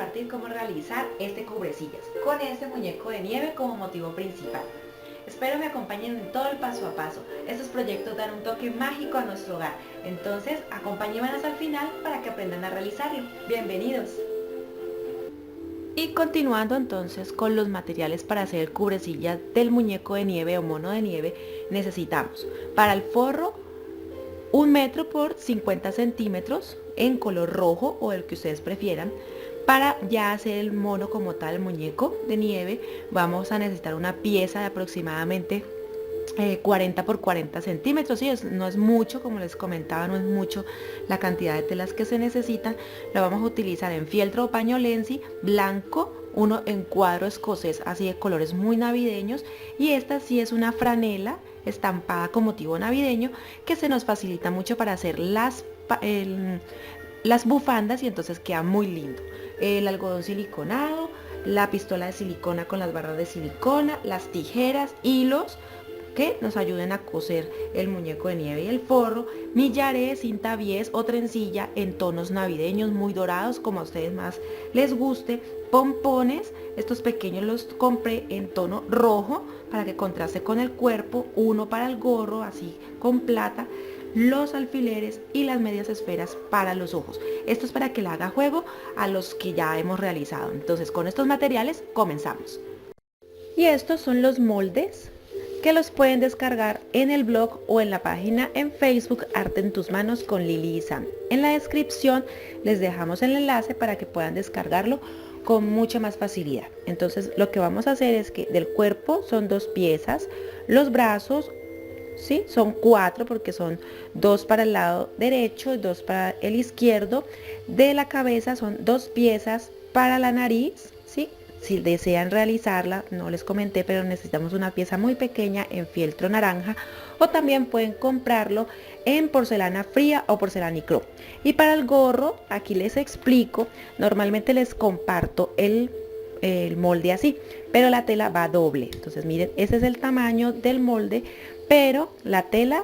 compartir cómo realizar este cubrecillas con este muñeco de nieve como motivo principal. Espero me acompañen en todo el paso a paso. Estos proyectos dan un toque mágico a nuestro hogar, entonces acompáñenme hasta el final para que aprendan a realizarlo. Bienvenidos. Y continuando entonces con los materiales para hacer el cubrecillas del muñeco de nieve o mono de nieve, necesitamos para el forro 1 metro por 50 centímetros en color rojo o el que ustedes prefieran. Para ya hacer el mono como tal, el muñeco de nieve, vamos a necesitar una pieza de aproximadamente 40 por 40 centímetros. Sí, no es mucho, como les comentaba, no es mucho la cantidad de telas que se necesitan. Lo vamos a utilizar en fieltro o paño lenzi blanco, uno en cuadro escocés así de colores muy navideños, y esta sí es una franela estampada con motivo navideño que se nos facilita mucho para hacer las bufandas, y entonces queda muy lindo. El algodón siliconado, la pistola de silicona con las barras de silicona, las tijeras, hilos que nos ayuden a coser el muñeco de nieve y el forro, millaré, cinta bies o trencilla en tonos navideños muy dorados como a ustedes más les guste, pompones, estos pequeños los compré en tono rojo para que contraste con el cuerpo, uno para el gorro así con plata, los alfileres y las medias esferas para los ojos. Esto es para que le haga juego a los que ya hemos realizado. Entonces con estos materiales comenzamos. Y estos son los moldes que los pueden descargar en el blog o en la página en Facebook Arte en tus manos con Lili y Sam. En la descripción les dejamos el enlace para que puedan descargarlo con mucha más facilidad. Entonces lo que vamos a hacer es que del cuerpo son 2 piezas, los brazos ¿sí? Son 4 porque son 2 para el lado derecho y 2 para el izquierdo. De la cabeza son 2 piezas para la nariz, ¿sí? Si desean realizarla, no les comenté, pero necesitamos una pieza muy pequeña en fieltro naranja, o también pueden comprarlo en porcelana fría o porcelanicró. Y para el gorro, aquí les explico, normalmente les comparto el molde así, pero la tela va doble. Entonces miren, ese es el tamaño del molde, pero la tela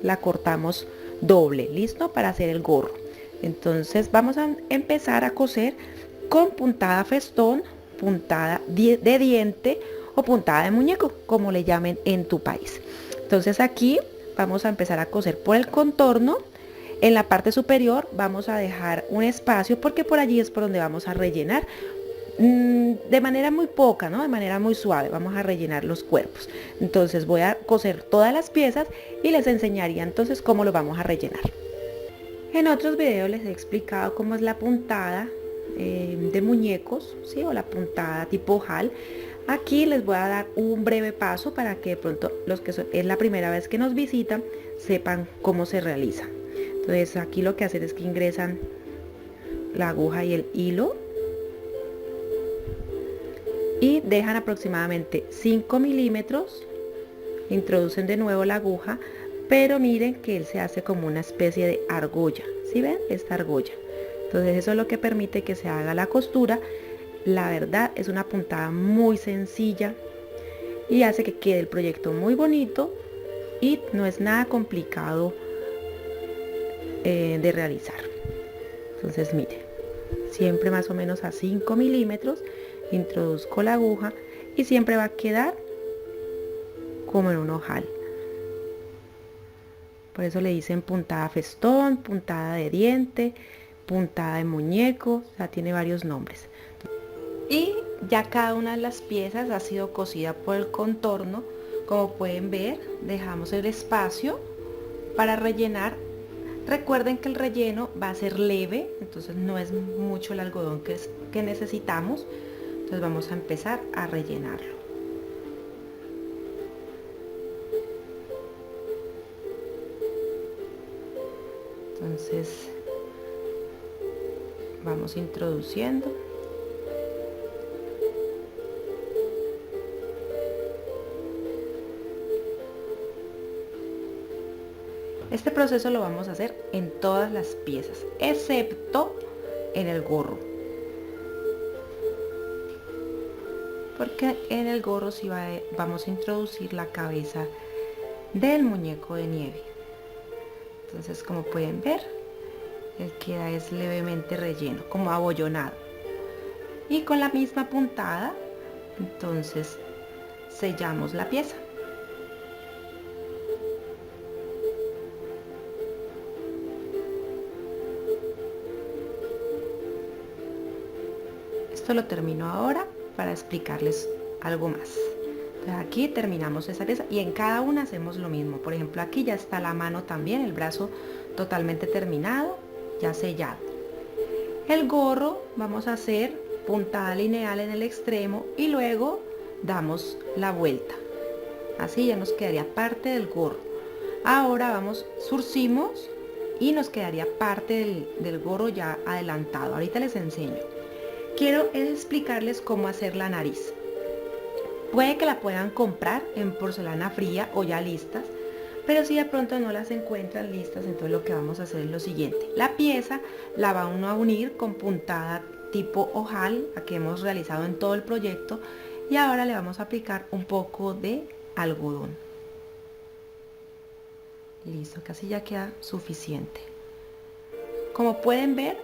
la cortamos doble, listo para hacer el gorro. Entonces vamos a empezar a coser con puntada festón, puntada de diente o puntada de muñeco, como le llamen en tu país. Entonces aquí vamos a empezar a coser por el contorno. En la parte superior vamos a dejar un espacio porque por allí es por donde vamos a rellenar de manera muy poca, ¿no? De manera muy suave vamos a rellenar los cuerpos. Entonces voy a coser todas las piezas y les enseñaría entonces cómo lo vamos a rellenar. En otros videos les he explicado cómo es la puntada de muñecos, ¿sí? O la puntada tipo ojal. Aquí les voy a dar un breve paso para que de pronto los que es la primera vez que nos visitan sepan cómo se realiza. Entonces aquí lo que hacen es que ingresan la aguja y el hilo y dejan aproximadamente 5 milímetros, introducen de nuevo la aguja, pero miren que él se hace como una especie de argolla, ¿sí ven? Esta argolla. Entonces eso es lo que permite que se haga la costura. La verdad es una puntada muy sencilla y hace que quede el proyecto muy bonito y no es nada complicado de realizar. Entonces miren, siempre más o menos a 5 milímetros introduzco la aguja y siempre va a quedar como en un ojal. Por eso le dicen puntada festón, puntada de diente, puntada de muñeco, o sea, tiene varios nombres. Y ya cada una de las piezas ha sido cosida por el contorno. Como pueden ver, dejamos el espacio para rellenar. Recuerden que el relleno va a ser leve, entonces no es mucho el algodón que necesitamos. Entonces vamos a empezar a rellenarlo. Entonces vamos introduciendo. Este proceso lo vamos a hacer en todas las piezas, excepto en el gorro. Porque en el gorro sí vamos a introducir la cabeza del muñeco de nieve. Entonces, como pueden ver, él queda es levemente relleno, como abollonado. y con la misma puntada entonces sellamos la pieza. Esto lo termino ahora para explicarles algo más. Entonces aquí terminamos esa pieza y en cada una hacemos lo mismo. Por ejemplo, aquí ya está la mano también, el brazo totalmente terminado, ya sellado. El gorro vamos a hacer puntada lineal en el extremo y luego damos la vuelta. Así ya nos quedaría parte del gorro. Ahora surcimos y nos quedaría parte del gorro ya adelantado. Ahorita les enseño. Quiero explicarles cómo hacer la nariz. Puede que la puedan comprar en porcelana fría o ya listas, pero si de pronto no las encuentran listas, entonces lo que vamos a hacer es lo siguiente. La pieza la va uno a unir con puntada tipo ojal, la que hemos realizado en todo el proyecto, y ahora le vamos a aplicar un poco de algodón. Listo, casi ya queda suficiente. Como pueden ver,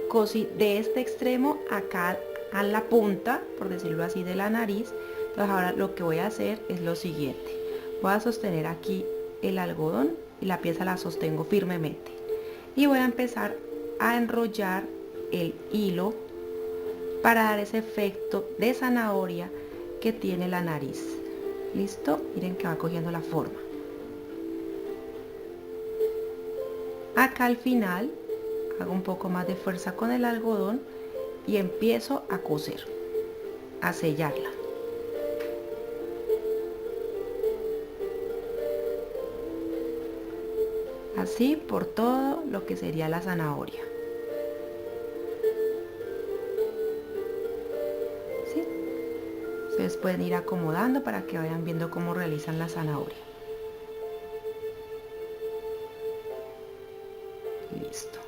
cosí de este extremo acá a la punta, por decirlo así, de la nariz. Entonces ahora lo que voy a hacer es lo siguiente. Voy a sostener aquí el algodón y la pieza la sostengo firmemente. Y voy a empezar a enrollar el hilo para dar ese efecto de zanahoria que tiene la nariz. ¿Listo? Miren que va cogiendo la forma. Acá al final hago un poco más de fuerza con el algodón y empiezo a coser, a sellarla. Así por todo lo que sería la zanahoria. ¿Sí? Ustedes pueden ir acomodando para que vayan viendo cómo realizan la zanahoria. Listo.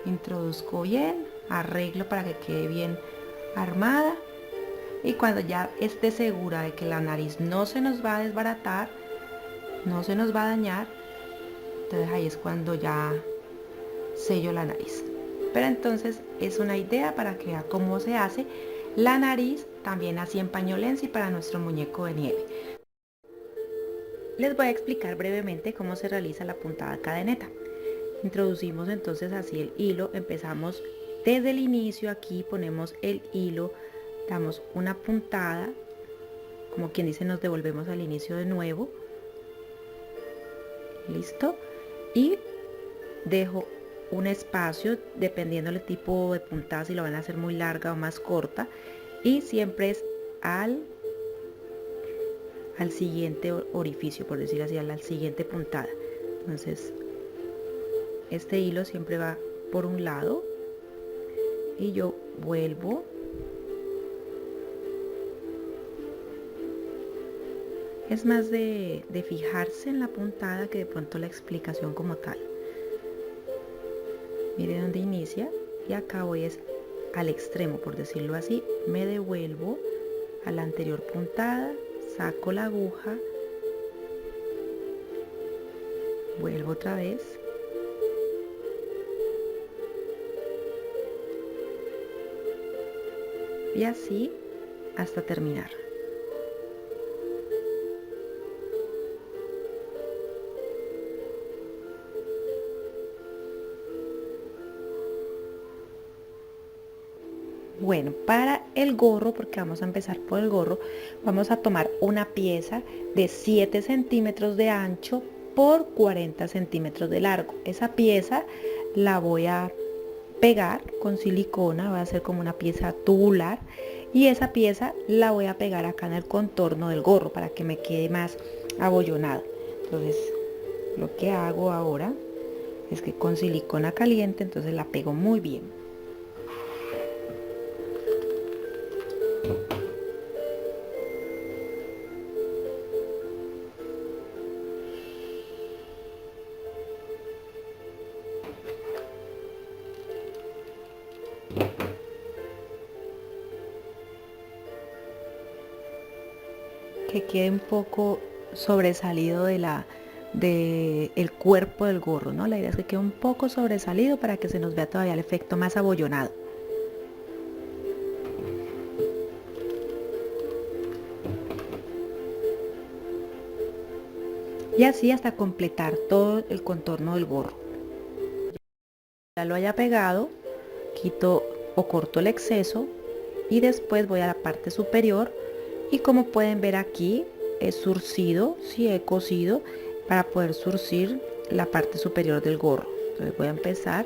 Introduzco bien, arreglo para que quede bien armada, y cuando ya esté segura de que la nariz no se nos va a desbaratar, no se nos va a dañar, entonces ahí es cuando ya sello la nariz. Pero entonces es una idea para que vean cómo se hace la nariz también así en pañolensi para nuestro muñeco de nieve. Les voy a explicar brevemente cómo se realiza la puntada cadeneta. Introducimos entonces así el hilo, empezamos desde el inicio, aquí ponemos el hilo, damos una puntada, como quien dice nos devolvemos al inicio de nuevo, listo, y dejo un espacio dependiendo del tipo de puntada, si lo van a hacer muy larga o más corta, y siempre es al siguiente orificio, por decir así, a la siguiente puntada. Entonces este hilo siempre va por un lado y yo vuelvo es más de fijarse en la puntada que de pronto la explicación como tal. Mire dónde inicia y acá voy es al extremo, por decirlo así, me devuelvo a la anterior puntada, saco la aguja, vuelvo otra vez y así hasta terminar. Bueno, para el gorro, porque vamos a empezar por el gorro, vamos a tomar una pieza de 7 centímetros de ancho por 40 centímetros de largo. Esa pieza la voy a pegar con silicona, va a ser como una pieza tubular, y esa pieza la voy a pegar acá en el contorno del gorro para que me quede más abollonado. Entonces lo que hago ahora es que con silicona caliente entonces la pego muy bien. Que quede un poco sobresalido de el cuerpo del gorro, ¿no? La idea es que quede un poco sobresalido para que se nos vea todavía el efecto más abollonado. y así hasta completar todo el contorno del gorro. Ya lo haya pegado, quito o corto el exceso y después voy a la parte superior y como pueden ver aquí he surcido, he cosido para poder surcir la parte superior del gorro. Entonces voy a empezar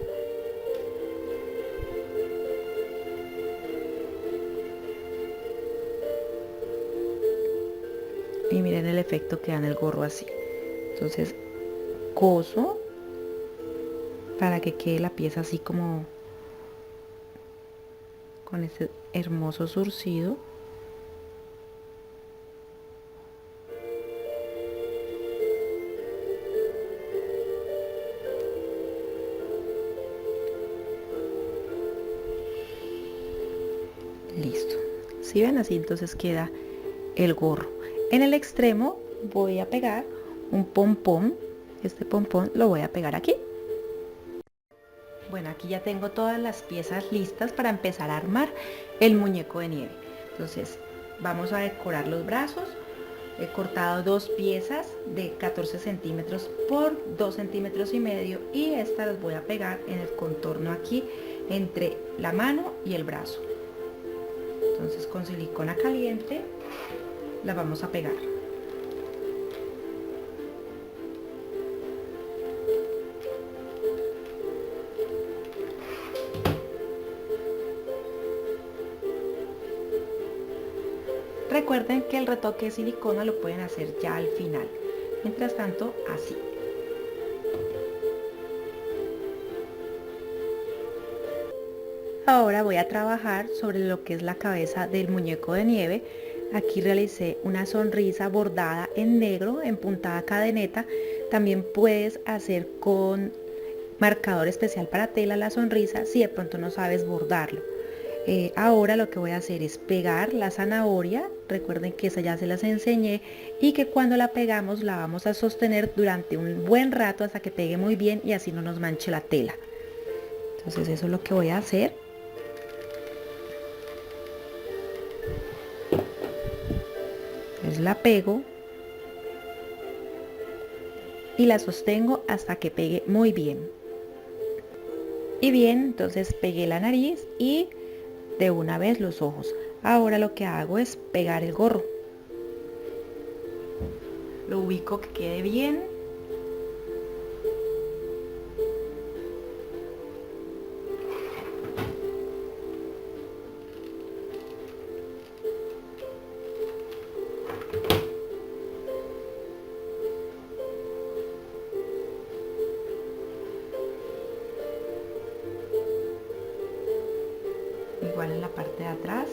y miren el efecto que da en el gorro así. Entonces coso para que quede la pieza así como con este hermoso surcido. Listo. Si ven, así entonces queda el gorro. En el extremo voy a pegar un pompón. Este pompón lo voy a pegar aquí. Bueno, aquí ya tengo todas las piezas listas para empezar a armar el muñeco de nieve. Entonces vamos a decorar los brazos. He cortado dos piezas de 14 centímetros por 2 centímetros y medio y estas las voy a pegar en el contorno aquí entre la mano y el brazo. Entonces con silicona caliente la vamos a pegar. Recuerden que el retoque de silicona lo pueden hacer ya al final. Mientras tanto, así. Ahora voy a trabajar sobre lo que es la cabeza del muñeco de nieve. Aquí realicé una sonrisa bordada en negro, en puntada cadeneta. También puedes hacer con marcador especial para tela la sonrisa si de pronto no sabes bordarlo. Ahora lo que voy a hacer es pegar la zanahoria. Recuerden que esa ya se las enseñé y que cuando la pegamos la vamos a sostener durante un buen rato hasta que pegue muy bien y así no nos manche la tela. Entonces eso es lo que voy a hacer. Entonces la pego y la sostengo hasta que pegue muy bien. Y bien, entonces pegué la nariz y de una vez los ojos. Ahora lo que hago es pegar el gorro. Lo ubico que quede bien. Igual en la parte de atrás.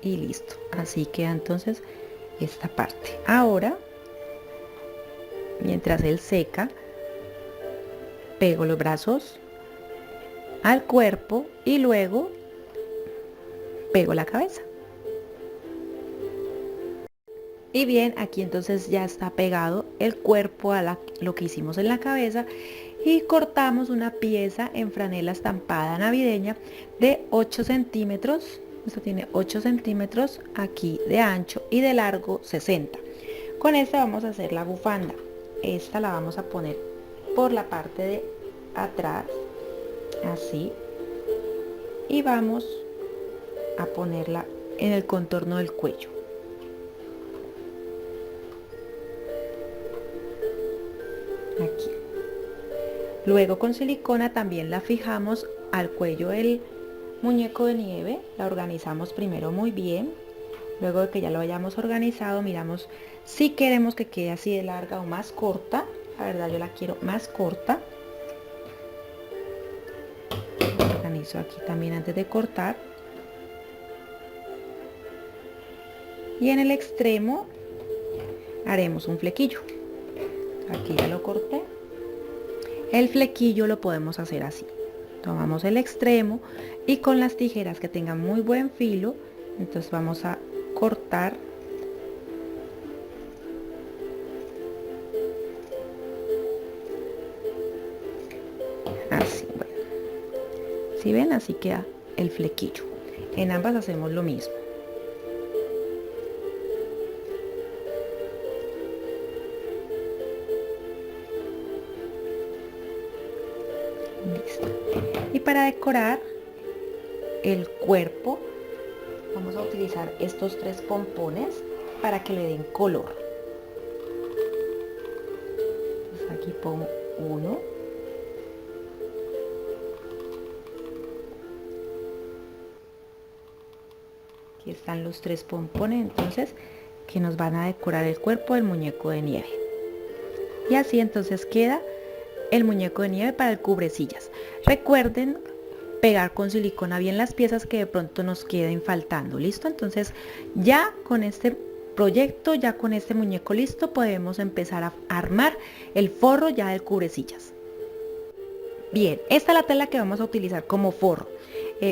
Y listo, así queda entonces esta parte. Ahora, mientras él seca, pego los brazos al cuerpo y luego pego la cabeza. Y bien, aquí entonces ya está pegado el cuerpo a lo que hicimos en la cabeza y cortamos una pieza en franela estampada navideña de 8 centímetros. Esto tiene 8 centímetros aquí de ancho y de largo 60. Con esta vamos a hacer la bufanda. Esta la vamos a poner por la parte de atrás, así. Y vamos a ponerla en el contorno del cuello. Aquí. Luego con silicona también la fijamos al cuello del muñeco de nieve. La organizamos primero muy bien. Luego de que ya lo hayamos organizado, miramos si queremos que quede así de larga o más corta. La verdad yo la quiero más corta. Organizo aquí también antes de cortar. Y en el extremo haremos un flequillo. Aquí ya lo corté. El flequillo lo podemos hacer así. Tomamos el extremo y con las tijeras que tengan muy buen filo, entonces vamos a cortar ¿Sí ven? Así queda el flequillo. En ambas hacemos lo mismo. Listo. Y para decorar el cuerpo vamos a utilizar estos 3 pompones para que le den color. Entonces aquí pongo uno. Aquí están los 3 pompones entonces que nos van a decorar el cuerpo del muñeco de nieve. Y así entonces queda el muñeco de nieve para el cubrecillas. Recuerden pegar con silicona bien las piezas que de pronto nos queden faltando. ¿Listo? Entonces ya con este proyecto, ya con este muñeco listo, podemos empezar a armar el forro ya del cubrecillas. Bien, esta es la tela que vamos a utilizar como forro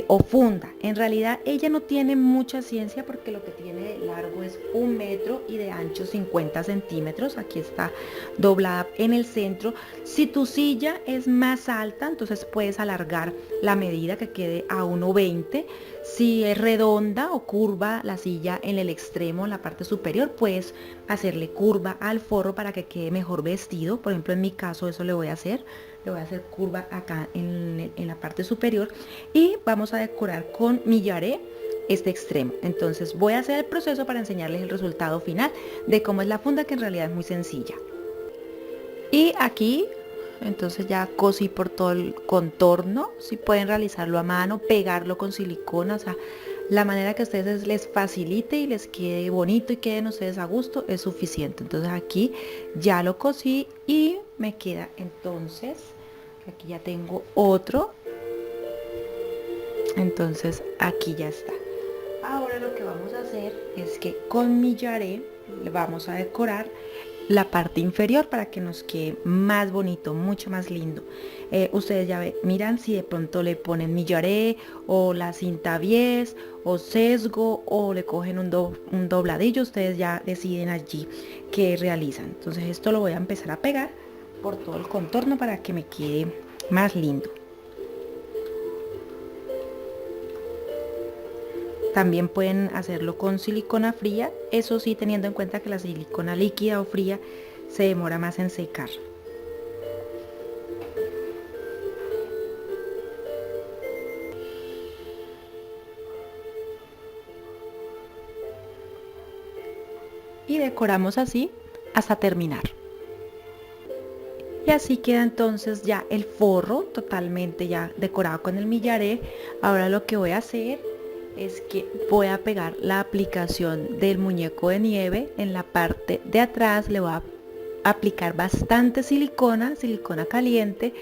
o funda. En realidad ella no tiene mucha ciencia porque lo que tiene de largo es 1 metro y de ancho 50 centímetros. Aquí está doblada en el centro. Si tu silla es más alta, entonces puedes alargar la medida que quede a 1,20. Si es redonda o curva la silla en el extremo, en la parte superior, puedes hacerle curva al forro para que quede mejor vestido. Por ejemplo, en mi caso eso le voy a hacer curva acá en la parte superior y vamos a decorar con millaré este extremo. Entonces voy a hacer el proceso para enseñarles el resultado final de cómo es la funda, que en realidad es muy sencilla. Y aquí entonces ya cosí por todo el contorno. Si pueden realizarlo a mano, pegarlo con silicona, o sea, la manera que a ustedes les facilite y les quede bonito y queden ustedes a gusto es suficiente. Entonces aquí ya lo cosí y me queda entonces, aquí ya tengo otro, entonces aquí ya está. Ahora lo que vamos a hacer es que con millaré le vamos a decorar la parte inferior para que nos quede más bonito, mucho más lindo. Ustedes ya miran si de pronto le ponen millaré o la cinta bies o sesgo o le cogen un dobladillo. Ustedes ya deciden allí qué realizan. Entonces esto lo voy a empezar a pegar por todo el contorno para que me quede más lindo. También pueden hacerlo con silicona fría, eso sí teniendo en cuenta que la silicona líquida o fría se demora más en secar. Y decoramos así hasta terminar. Y así queda entonces ya el forro totalmente ya decorado con el millaré. Ahora lo que voy a hacer es que voy a pegar la aplicación del muñeco de nieve en la parte de atrás. Le voy a aplicar bastante silicona caliente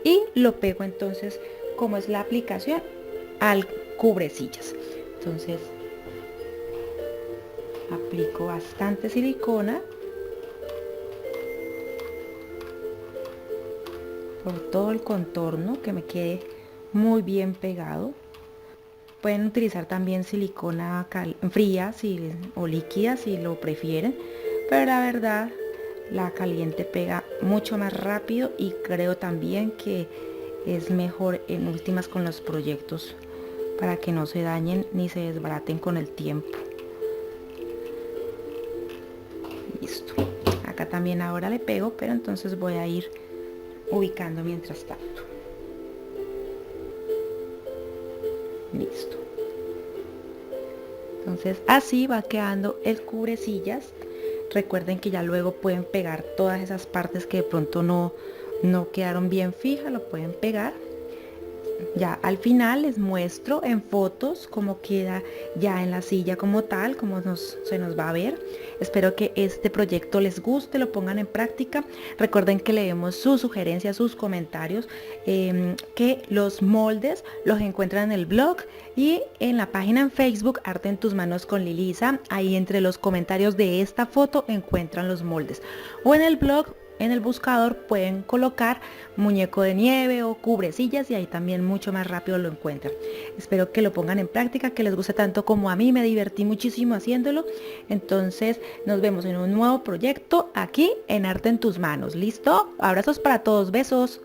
y lo pego entonces como es la aplicación al cubrecillas. Entonces aplico bastante silicona por todo el contorno, que me quede muy bien pegado. Pueden utilizar también silicona fría o líquida si lo prefieren, pero la verdad la caliente pega mucho más rápido y creo también que es mejor en últimas con los proyectos para que no se dañen ni se desbaraten con el tiempo. Listo. Acá también ahora le pego, pero entonces voy a ir ubicando mientras tanto. Listo. Entonces así va quedando el cubrecillas. Recuerden que ya luego pueden pegar todas esas partes que de pronto no quedaron bien fijas, lo pueden pegar. Ya al final les muestro en fotos cómo queda ya en la silla como tal, cómo se nos va a ver. Espero que este proyecto les guste, lo pongan en práctica. Recuerden que leemos sus sugerencias, sus comentarios, que los moldes los encuentran en el blog y en la página en Facebook Arte en tus manos con Lilisa. Ahí entre los comentarios de esta foto encuentran los moldes. O en el blog, en el buscador pueden colocar muñeco de nieve o cubrecillas y ahí también mucho más rápido lo encuentran. Espero que lo pongan en práctica, que les guste tanto como a mí, me divertí muchísimo haciéndolo. Entonces nos vemos en un nuevo proyecto aquí en Arte en tus manos. ¿Listo? Abrazos para todos, besos.